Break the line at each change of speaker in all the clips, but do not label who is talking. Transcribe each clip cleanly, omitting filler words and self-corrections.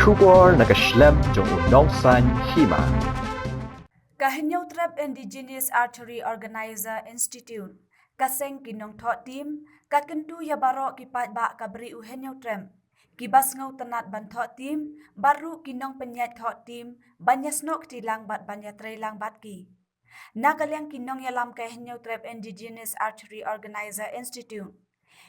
Shugor nakaslem jong unongsan Hima.
Hiaoi Trap Indigenous Archery Organizer Institute kaseng kinong thot team kakentu ya barok kipat ba kabri u Hiaoi Trap kibas ngau tenat ban thot team baru kinong penyat thot team banyas nok tilang bat banya trailang bat ki nakalyang kinong yalam ka Hiaoi Trap Indigenous Archery Organizer Institute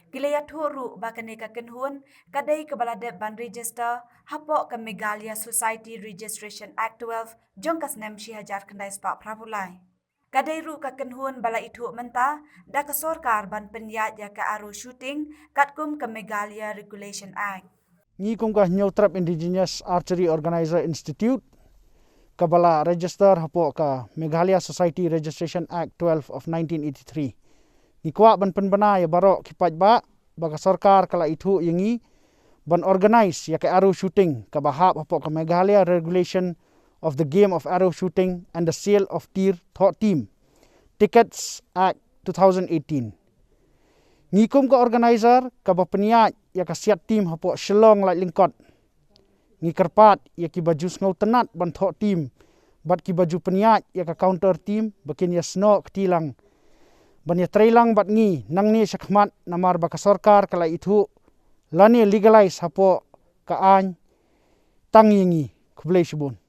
Kilaya thuru bakane ka Kynhun kadai kebaladep ban register hapok ke Megalia Society Registration Act 12 jongkas nem shi hajar kendai spak pravulai. Kadai ru ka Kynhun bala itu menta da ke Sorkar ban penyat ya ke aru shooting katkum ke Megalia Regulation Act.
Ngi kum ka Hiaoi Trap Indigenous Archery Organizer Institute kabala register hapok ka Megalia Society Registration Act 12 of 1983. Ni kwa ban penbana ya barok kipat ba baka Sorkar kala itu yangi ban organize ya ke arrow shooting ka bahap hapok ka Meghalaya Regulation of the Game of Arrow Shooting and the Sale of Deer Thought Team Tickets Act 2018. Ngikum ka organizer ka bapeniat ya ka Siat team hapok Shillong lai lingkot. Ngi kerpat ya ki baju ngau tenat ban Thought team bat ki baju peniat ya ka counter team bakin ya sno ketilang ban ya trailang bat ngi nang ni sakmat namar baka Sorkar kala itu lani legalize hapo ka an tang yingi kublai shibun.